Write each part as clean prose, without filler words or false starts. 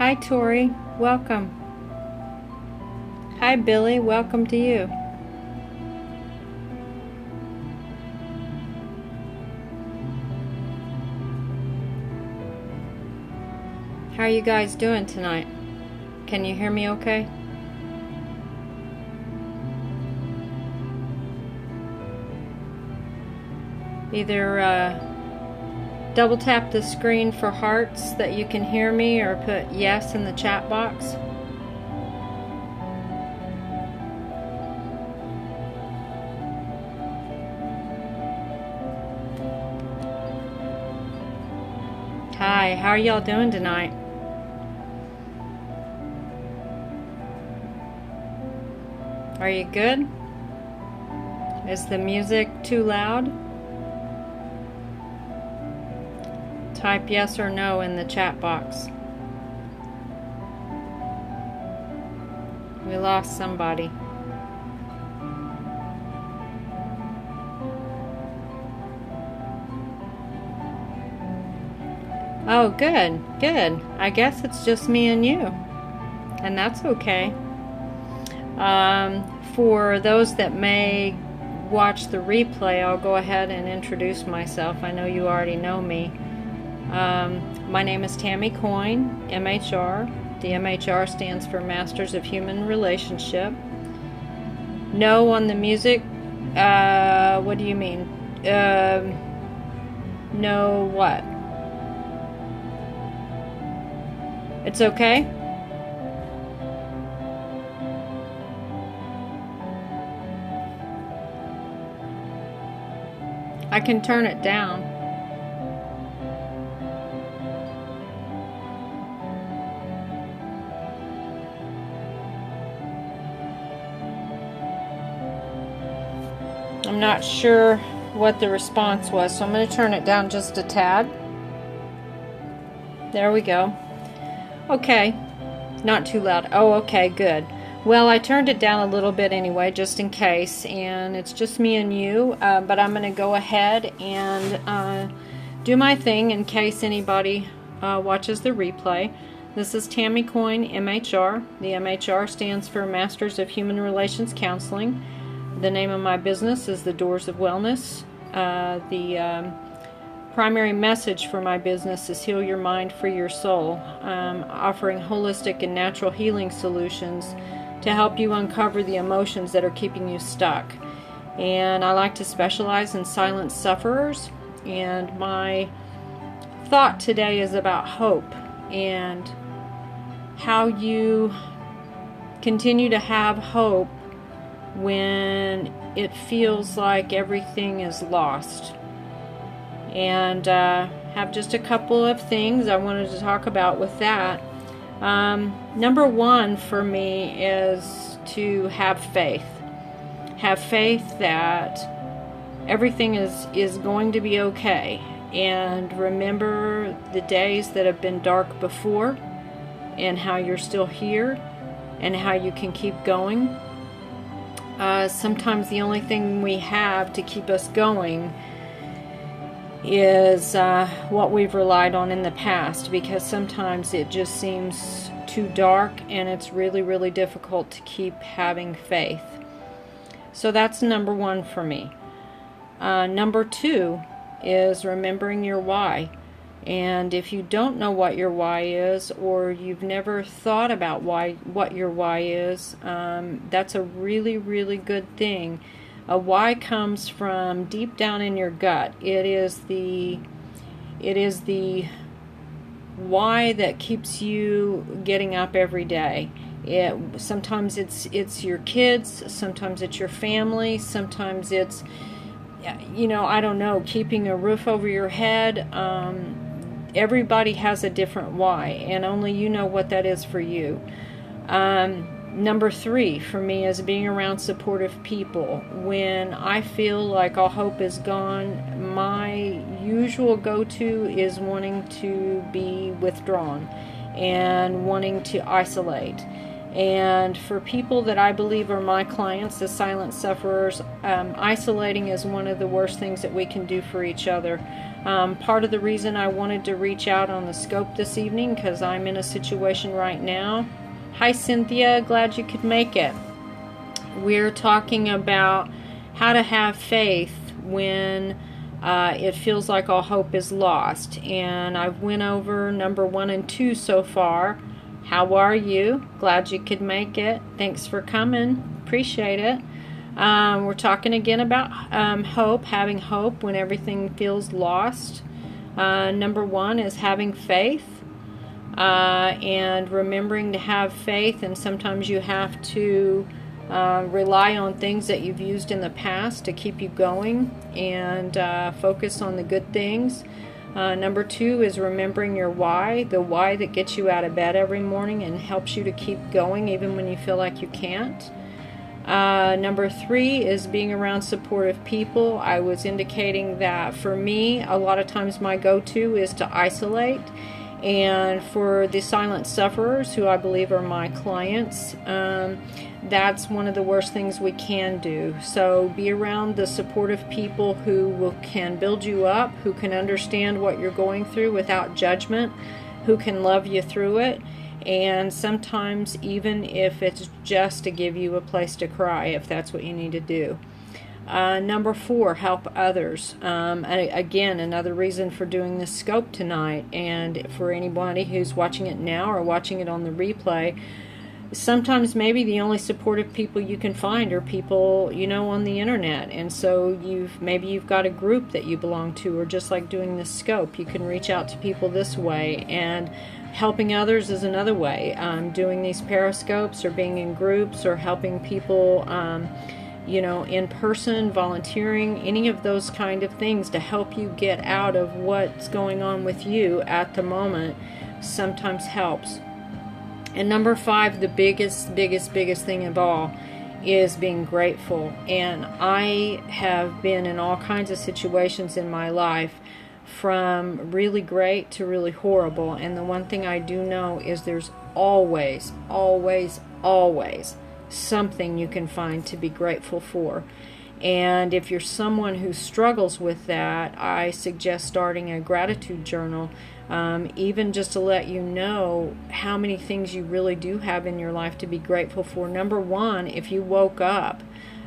Hi, Tori. Welcome. Hi, Billy. Welcome to you. How are you guys doing tonight? Can you hear me okay? Either double tap the screen for hearts that you can hear me, or put yes in the chat box. Hi, how are y'all doing tonight? Are you good? Is the music too loud? Type yes or no in the chat box. We lost somebody. Oh, good, good. I guess it's just me and you. And that's okay. For those that may watch the replay, I'll go ahead and introduce myself. I know you already know me. My name is Tammy Coyne, MHR. The MHR stands for Masters of Human Relationship. No on the music. What do you mean? No what? It's okay? I can turn it down. I'm not sure what the response was, so I'm going to turn it down just a tad. There we go. Okay, not too loud. Oh, okay, good. Well, I turned it down a little bit anyway, just in case, and it's just me and you, but I'm going to go ahead and do my thing in case anybody watches the replay. This is Tammy Coyne, MHR. The MHR stands for Masters of Human Relations Counseling. The name of my business is The Doors of Wellness. The primary message for my business is Heal Your Mind, Free Your Soul, offering holistic and natural healing solutions to help you uncover the emotions that are keeping you stuck. And I like to specialize in silent sufferers, and my thought today is about hope and how you continue to have hope when it feels like everything is lost. And have just a couple of things I wanted to talk about with that. Number one for me is to have faith. Have faith that everything is going to be okay. And remember the days that have been dark before, and how you're still here, and how you can keep going. Sometimes the only thing we have to keep us going is what we've relied on in the past, because sometimes it just seems too dark and it's really, really difficult to keep having faith. So that's number one for me. Number two is remembering your why. And if you don't know what your why is, or you've never thought about what your why is, that's a really, really good thing. A why comes from deep down in your gut. It is the why that keeps you getting up every day. Sometimes it's your kids, sometimes it's your family, sometimes it's, I don't know, keeping a roof over your head. Everybody has a different why, and only you know what that is for you. Number three for me is being around supportive people. When I feel like all hope is gone, my usual go-to is wanting to be withdrawn and wanting to isolate. And for people that I believe are my clients, the silent sufferers, isolating is one of the worst things that we can do for each other. Part of the reason I wanted to reach out on the scope this evening, because I'm in a situation right now. Hi Cynthia, glad you could make it. We're talking about how to have faith when it feels like all hope is lost. And I've went over number 1 and 2 so far. How are you? Glad you could make it. Thanks for coming. Appreciate it. We're talking again about hope, having hope when everything feels lost. Number 1 is having faith and remembering to have faith. And sometimes you have to rely on things that you've used in the past to keep you going and focus on the good things. Number 2 is remembering your why, the why that gets you out of bed every morning and helps you to keep going even when you feel like you can't. Number 3 is being around supportive people. I was indicating that for me, a lot of times my go-to is to isolate. And for the silent sufferers, who I believe are my clients, that's one of the worst things we can do. So be around the supportive people who can build you up, who can understand what you're going through without judgment, who can love you through it. And sometimes even if it's just to give you a place to cry, if that's what you need to do. Number 4, help others. Again, another reason for doing this scope tonight, and for anybody who's watching it now or watching it on the replay, sometimes maybe the only supportive people you can find are people on the internet. And so maybe you've got a group that you belong to, or just like doing this scope, you can reach out to people this way. And helping others is another way. Doing these periscopes, or being in groups, or helping people in person, volunteering, any of those kind of things to help you get out of what's going on with you at the moment sometimes helps. And number 5, the biggest thing of all is being grateful. And I have been in all kinds of situations in my life, from really great to really horrible. And the one thing I do know is there's always something you can find to be grateful for. And if you're someone who struggles with that, I suggest starting a gratitude journal, even just to let you know how many things you really do have in your life to be grateful for. Number 1, if you woke up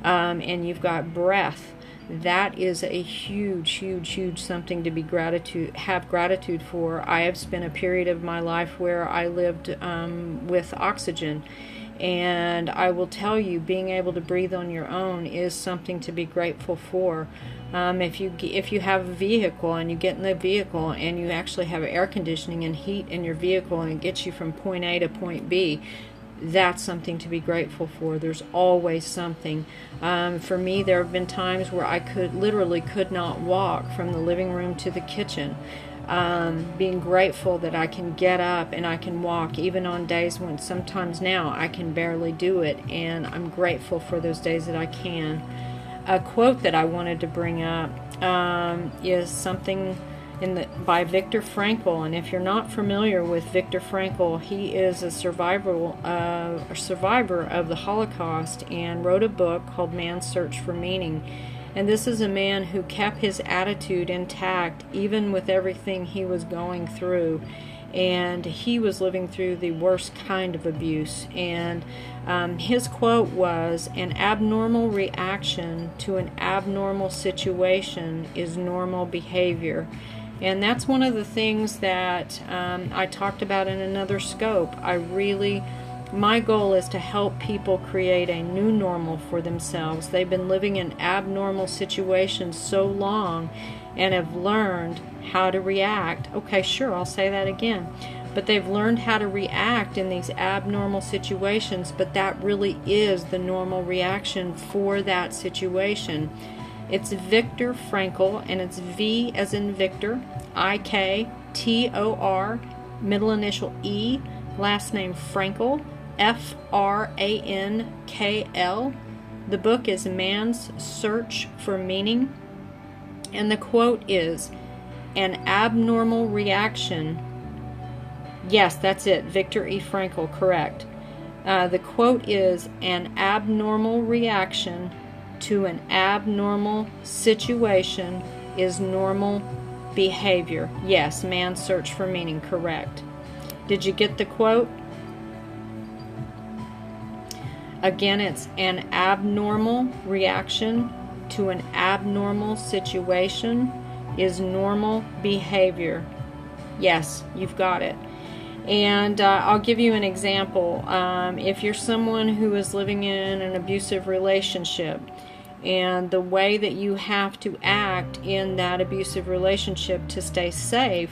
and you've got breath, that is a huge something to be have gratitude for. I have spent a period of my life where I lived with oxygen. And I will tell you, being able to breathe on your own is something to be grateful for. If you have a vehicle and you get in the vehicle and you actually have air conditioning and heat in your vehicle and it gets you from point A to point B, that's something to be grateful for. There's always something. For me, there have been times where I literally could not walk from the living room to the kitchen. Being grateful that I can get up and I can walk, even on days when sometimes now I can barely do it, and I'm grateful for those days that I can. A quote that I wanted to bring up is something by Viktor Frankl. And if you're not familiar with Viktor Frankl, he is a survivor of the Holocaust and wrote a book called Man's Search for Meaning. And this is a man who kept his attitude intact even with everything he was going through. And he was living through the worst kind of abuse. And his quote was, "An abnormal reaction to an abnormal situation is normal behavior." And that's one of the things that I talked about in another scope. My goal is to help people create a new normal for themselves. They've been living in abnormal situations so long and have learned how to react. Okay, sure, I'll say that again. But they've learned how to react in these abnormal situations, but that really is the normal reaction for that situation. It's Viktor Frankl, and it's V as in Victor, I-K-T-O-R, middle initial E, last name Frankl, F-R-A-N-K-L. The book is Man's Search for Meaning. And the quote is, "An abnormal reaction." Yes, that's it. Viktor E. Frankl, correct. The quote is, "An abnormal reaction to an abnormal situation is normal behavior. Yes, man's search for meaning, correct. Did you get the quote? Again, it's an abnormal reaction to an abnormal situation is normal behavior. Yes, you've got it. And I'll give you an example. If you're someone who is living in an abusive relationship, and the way that you have to act in that abusive relationship to stay safe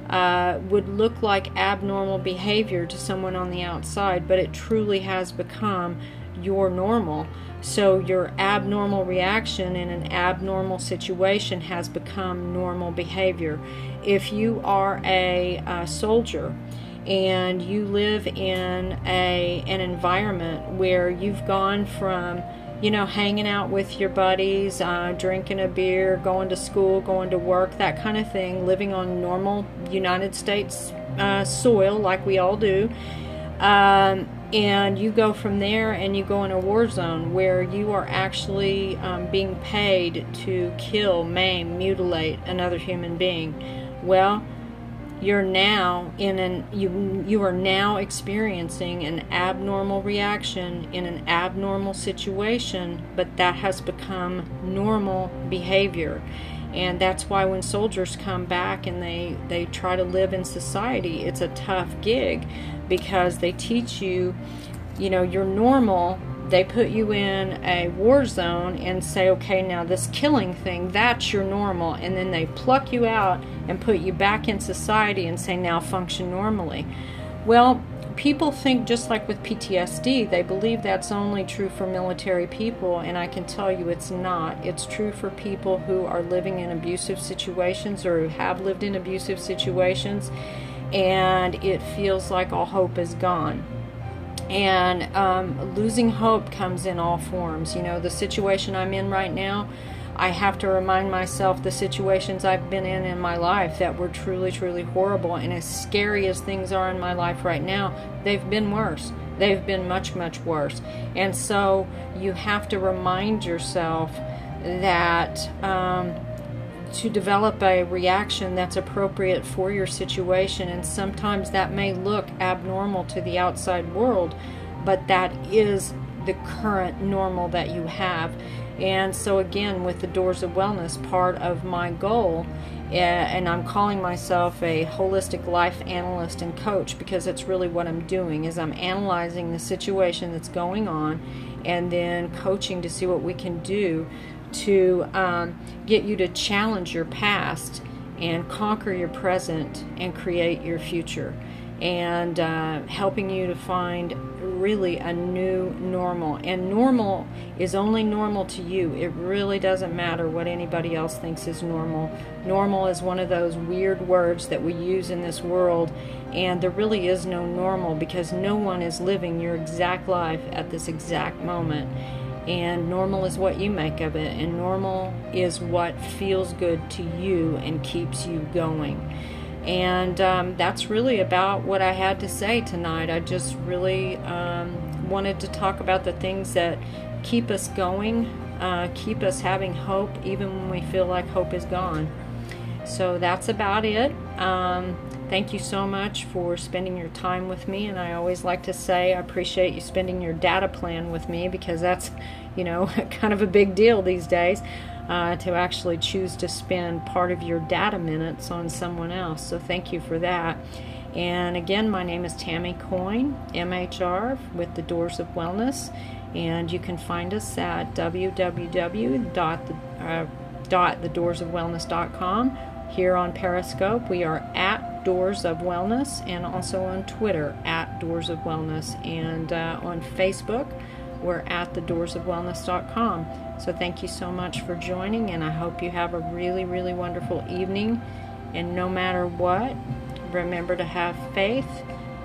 would look like abnormal behavior to someone on the outside, but it truly has become your normal. So your abnormal reaction in an abnormal situation has become normal behavior. If you are a soldier and you live in an environment where you've gone from hanging out with your buddies, drinking a beer, going to school, going to work, that kind of thing, living on normal United States soil like we all do, and you go from there and you go in a war zone where you are actually being paid to kill, maim, mutilate another human being. Well, you're now you are now experiencing an abnormal reaction in an abnormal situation, but that has become normal behavior. And that's why when soldiers come back and they try to live in society, it's a tough gig, because they teach you, you're normal. They put you in a war zone and say, okay, now this killing thing, that's your normal. And then they pluck you out and put you back in society and say, now function normally. Well, people think, just like with PTSD, they believe that's only true for military people, and I can tell you it's not. It's true for people who are living in abusive situations or who have lived in abusive situations, and it feels like all hope is gone. And losing hope comes in all forms. The situation I'm in right now, I have to remind myself the situations I've been in my life that were truly, truly horrible. And as scary as things are in my life right now, they've been worse. They've been much, much worse. And so you have to remind yourself that to develop a reaction that's appropriate for your situation. And sometimes that may look abnormal to the outside world, but that is the current normal that you have. And so again, with the Doors of Wellness, part of my goal, and I'm calling myself a holistic life analyst and coach, because it's really what I'm doing, is I'm analyzing the situation that's going on and then coaching to see what we can do to get you to challenge your past and conquer your present and create your future, and helping you to find really a new normal. And normal is only normal to you. It really doesn't matter what anybody else thinks is normal. Normal is one of those weird words that we use in this world, and there really is no normal, because no one is living your exact life at this exact moment. And normal is what you make of it, and normal is what feels good to you and keeps you going. And that's really about what I had to say tonight. I just really wanted to talk about the things that keep us going, keep us having hope even when we feel like hope is gone. So that's about it. Thank you so much for spending your time with me, and I always like to say I appreciate you spending your data plan with me, because that's, kind of a big deal these days, to actually choose to spend part of your data minutes on someone else. So thank you for that. And again, my name is Tammy Coyne, MHR, with the Doors of Wellness, and you can find us at www.thedoorsofwellness.com. Here on Periscope, we are at Doors of Wellness, and also on Twitter at Doors of Wellness, and on Facebook, we're at thedoorsofwellness.com. So thank you so much for joining, and I hope you have a really, really wonderful evening. And no matter what, remember to have faith,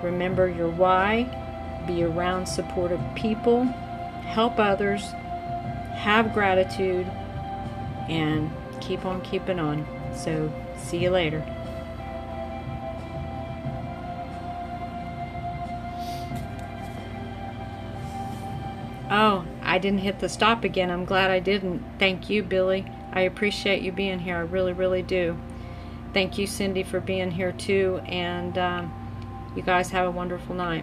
remember your why, be around supportive people, help others, have gratitude, and keep on keeping on. So, see you later. Oh, I didn't hit the stop again. I'm glad I didn't. Thank you, Billy. I appreciate you being here. I really, really do. Thank you, Cindy, for being here too, and you guys have a wonderful night.